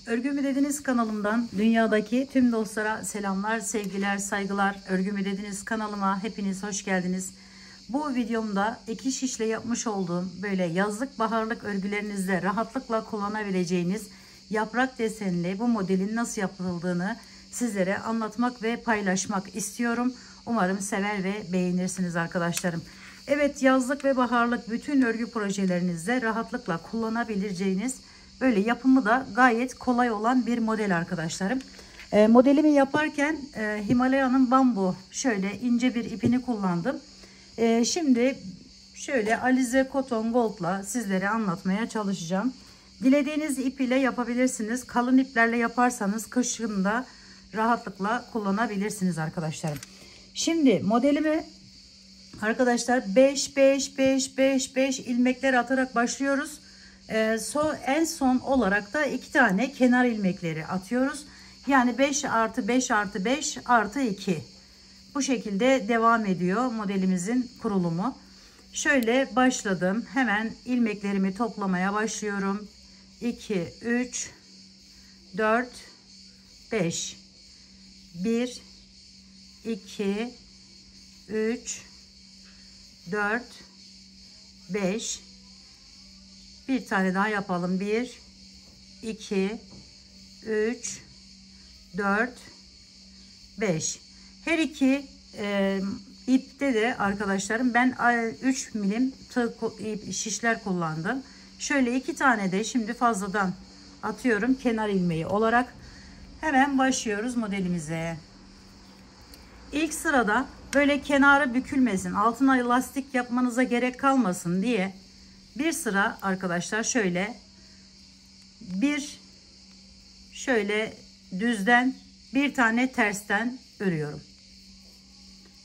Örgü mü dediniz kanalımdan dünyadaki tüm dostlara selamlar, sevgiler, saygılar. Örgü mü dediniz kanalıma hepiniz hoş geldiniz. Bu videomda iki şişle yapmış olduğum böyle yazlık baharlık örgülerinizde rahatlıkla kullanabileceğiniz yaprak desenli bu modelin nasıl yapıldığını sizlere anlatmak ve paylaşmak istiyorum. Umarım sever ve beğenirsiniz arkadaşlarım. Evet, yazlık ve baharlık bütün örgü projelerinizde rahatlıkla kullanabileceğiniz böyle yapımı da gayet kolay olan bir model arkadaşlarım. Modelimi yaparken Himalaya'nın bambu şöyle ince bir ipini kullandım. Şimdi şöyle Alize Cotton Gold'la sizlere anlatmaya çalışacağım. Dilediğiniz ip ile yapabilirsiniz. Kalın iplerle yaparsanız kışın da rahatlıkla kullanabilirsiniz arkadaşlarım. Şimdi modelimi arkadaşlar 5 5 5 5 5 ilmekler atarak başlıyoruz. En son olarak da 2 tane kenar ilmekleri atıyoruz. Yani 5 artı 5 artı 5 artı 2. Bu şekilde devam ediyor modelimizin kurulumu. Şöyle başladım. Hemen ilmeklerimi toplamaya başlıyorum. 2, 3, 4, 5. 1, 2, 3, 4, 5. Bir tane daha yapalım. 1, 2, 3, 4, 5. Her iki ipte de arkadaşlarım ben 3 milim şişler kullandım. Şöyle 2 tane de şimdi fazladan atıyorum kenar ilmeği olarak. Hemen başlıyoruz modelimize. İlk sırada böyle kenarı bükülmesin, altına lastik yapmanıza gerek kalmasın diye bir sıra arkadaşlar şöyle düzden bir tane tersten örüyorum.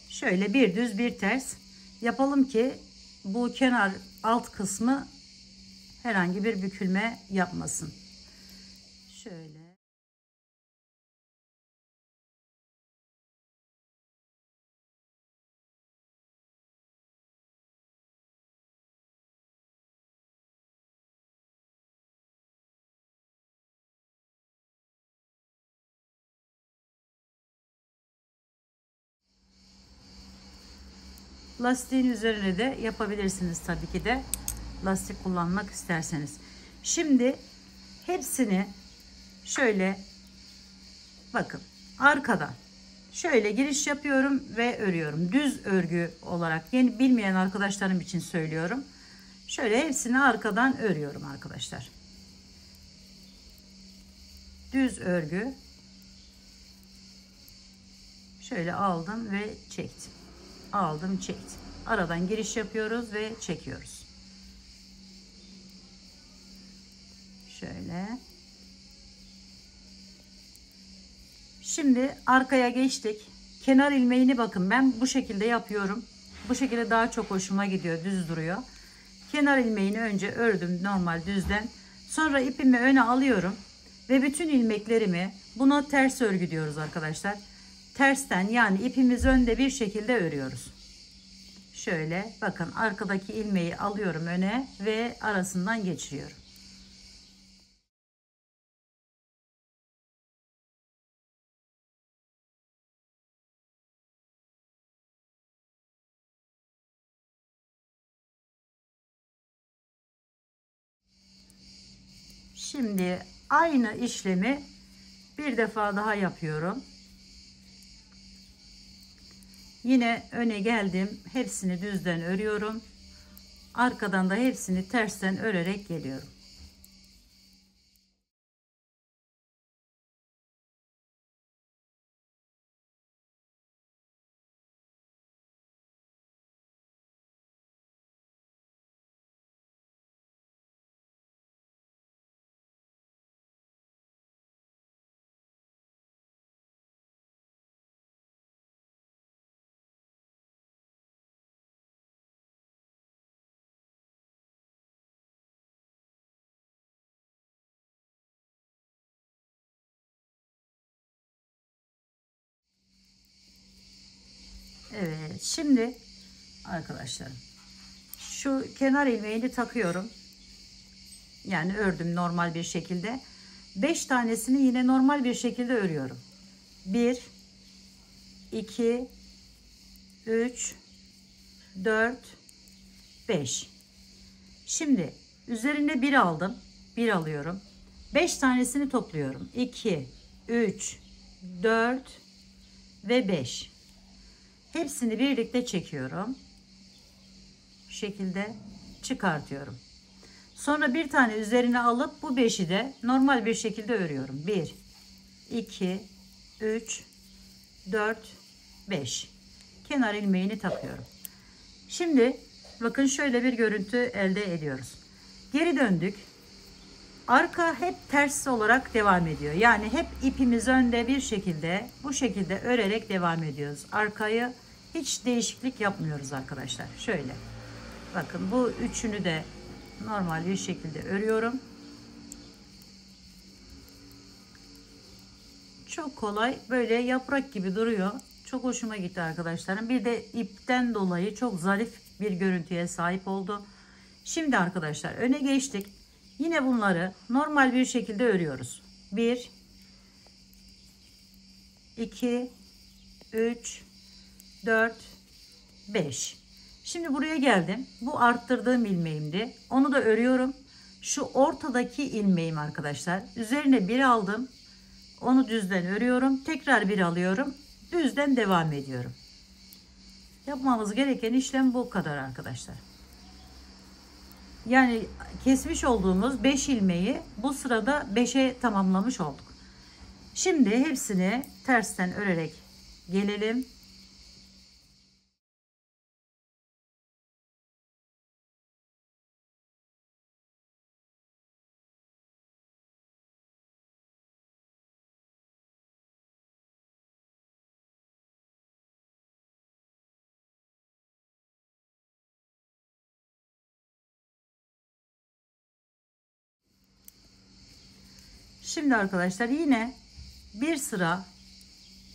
Şöyle bir düz bir ters yapalım ki bu kenar alt kısmı herhangi bir bükülme yapmasın. Şöyle. Lastiğin üzerine de yapabilirsiniz tabii ki de lastik kullanmak isterseniz. Şimdi hepsini şöyle bakın arkadan şöyle giriş yapıyorum ve örüyorum. Düz örgü olarak yeni bilmeyen arkadaşlarım için söylüyorum. Şöyle hepsini arkadan örüyorum arkadaşlar. Düz örgü. Şöyle aldım ve çektim. Aldım çektim. Aradan giriş yapıyoruz ve çekiyoruz. Şöyle. Şimdi arkaya geçtik. Kenar ilmeğini bakın ben bu şekilde yapıyorum. Bu şekilde daha çok hoşuma gidiyor. Düz duruyor. Kenar ilmeğini önce ördüm normal düzden. Sonra ipimi öne alıyorum. Ve bütün ilmeklerimi buna ters örgü diyoruz arkadaşlar. Tersten yani ipimiz önde bir şekilde örüyoruz. Şöyle bakın arkadaki ilmeği alıyorum öne ve arasından geçiriyorum. Şimdi aynı işlemi bir defa daha yapıyorum. Yine öne geldim. Hepsini düzden örüyorum. Arkadan da hepsini tersten örerek geliyorum. Evet, şimdi arkadaşlarım şu kenar ilmeğini takıyorum. Yani ördüm normal bir şekilde. 5 tanesini yine normal bir şekilde örüyorum. 1 2 3 4 5. Şimdi üzerine 1 aldım. 1 alıyorum. 5 tanesini topluyorum. 2 3 4 ve 5. Hepsini birlikte çekiyorum. Bu şekilde çıkartıyorum. Sonra bir tane üzerine alıp bu 5'i de normal bir şekilde örüyorum. 1 2 3 4 5. Kenar ilmeğini takıyorum. Şimdi bakın şöyle bir görüntü elde ediyoruz. Geri döndük. Arka hep ters olarak devam ediyor. Yani hep ipimiz önde bir şekilde bu şekilde örerek devam ediyoruz. Arkayı hiç değişiklik yapmıyoruz arkadaşlar. Şöyle. Bakın bu üçünü de normal bir şekilde örüyorum. Çok kolay, böyle yaprak gibi duruyor. Çok hoşuma gitti arkadaşlarım. Bir de ipten dolayı çok zarif bir görüntüye sahip oldu. Şimdi arkadaşlar öne geçtik. Yine bunları normal bir şekilde örüyoruz. 1 2 3 4 5. Şimdi buraya geldim. Bu arttırdığım ilmeğimdi. Onu da örüyorum. Şu ortadaki ilmeğim arkadaşlar. Üzerine bir aldım. Onu düzden örüyorum. Tekrar bir alıyorum. Düzden devam ediyorum. Yapmamız gereken işlem bu kadar arkadaşlar. Yani kesmiş olduğumuz 5 ilmeği bu sırada 5'e tamamlamış olduk. Şimdi hepsini tersten örerek gelelim. Şimdi arkadaşlar yine bir sıra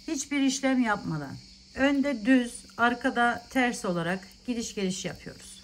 hiçbir işlem yapmadan önde düz, arkada ters olarak gidiş geliş yapıyoruz.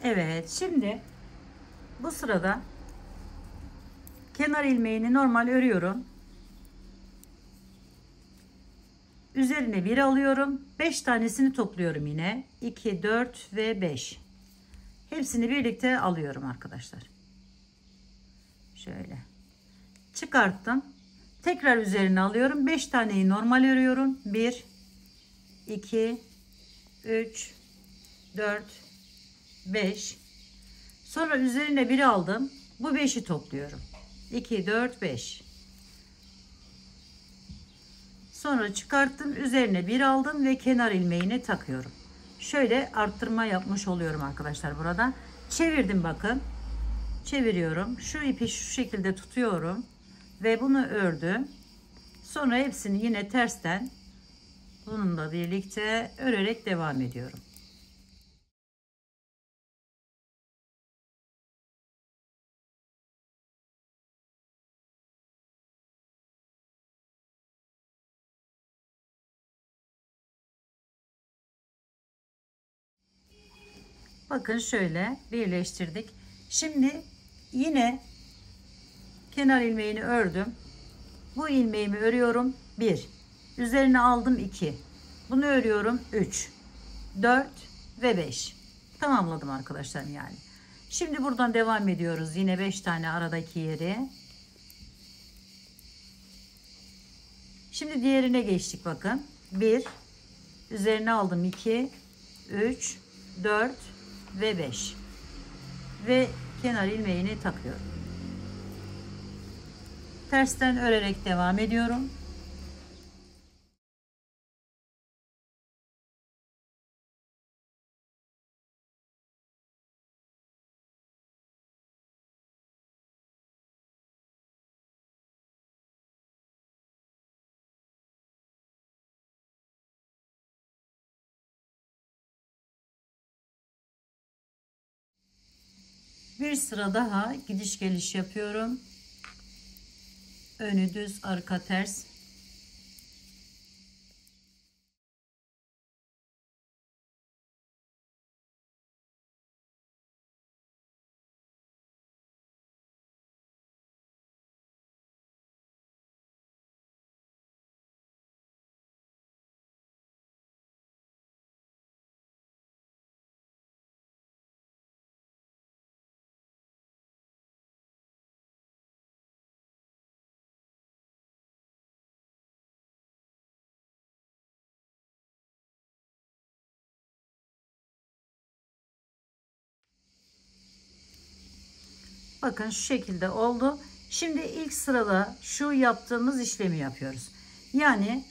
Evet, şimdi bu sırada kenar ilmeğini normal örüyorum. Üzerine bir alıyorum. 5 tanesini topluyorum yine. 2, 4 ve 5. Hepsini birlikte alıyorum arkadaşlar. Şöyle. Çıkarttım. Tekrar üzerine alıyorum. 5 taneyi normal örüyorum. 1, 2, 3, 4, 5. Sonra üzerine bir aldım. Bu 5'i topluyorum. 2, 4, 5. Sonra çıkarttım. Üzerine bir aldım ve kenar ilmeğini takıyorum. Şöyle arttırma yapmış oluyorum arkadaşlar burada. Çevirdim bakın. Çeviriyorum. Şu ipi şu şekilde tutuyorum. Ve bunu ördüm. Sonra hepsini yine tersten bununla birlikte örerek devam ediyorum. Bakın şöyle birleştirdik. Şimdi yine kenar ilmeğini ördüm. Bu ilmeğimi örüyorum. 1. Üzerine aldım 2. Bunu örüyorum 3. 4 ve 5. Tamamladım arkadaşlar yani. Şimdi buradan devam ediyoruz. Yine 5 tane aradaki yeri. Şimdi diğerine geçtik bakın. 1. Üzerine aldım 2. 3. 4 ve 5. Ve kenar ilmeğini takıyorum. Tersten örerek devam ediyorum. Bir sıra daha gidiş geliş yapıyorum. Önü düz, arka ters. Bakın şu şekilde oldu. Şimdi ilk sırada şu yaptığımız işlemi yapıyoruz. Yani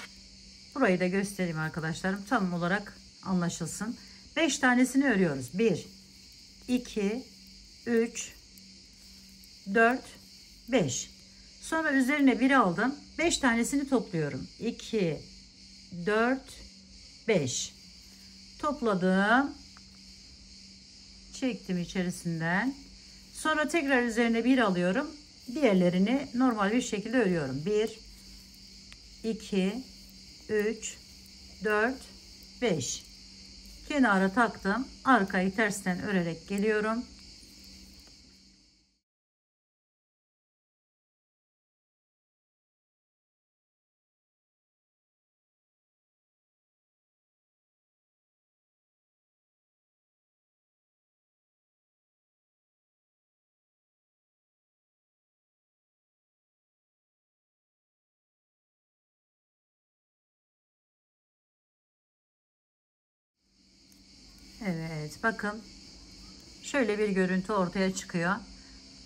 burayı da göstereyim arkadaşlarım, tam olarak anlaşılsın. 5 tanesini örüyoruz. 1, 2, 3, 4, 5. Sonra üzerine 1 aldım. 5 tanesini topluyorum. 2, 4, 5. Topladım. Çektim içerisinden. Sonra tekrar üzerine 1 alıyorum. Diğerlerini normal bir şekilde örüyorum. 1, 2, 3, 4, 5. Kenara taktım. Arkayı tersten örerek geliyorum. Evet, bakın şöyle bir görüntü ortaya çıkıyor.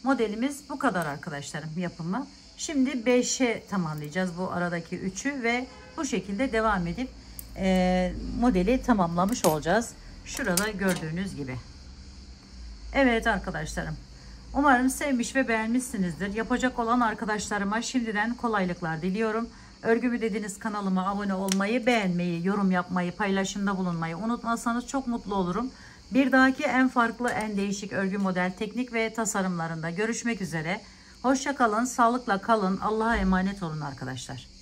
Modelimiz bu kadar arkadaşlarım, yapımı. Şimdi 5'e tamamlayacağız bu aradaki 3'ü ve bu şekilde devam edip modeli tamamlamış olacağız. Şurada gördüğünüz gibi. Evet arkadaşlarım, umarım sevmiş ve beğenmişsinizdir. Yapacak olan arkadaşlarıma şimdiden kolaylıklar diliyorum. Örgümü dediğiniz kanalıma abone olmayı, beğenmeyi, yorum yapmayı, paylaşımda bulunmayı unutmazsanız çok mutlu olurum. Bir dahaki en farklı, en değişik örgü model, teknik ve tasarımlarında görüşmek üzere. Hoşça kalın, sağlıkla kalın, Allah'a emanet olun arkadaşlar.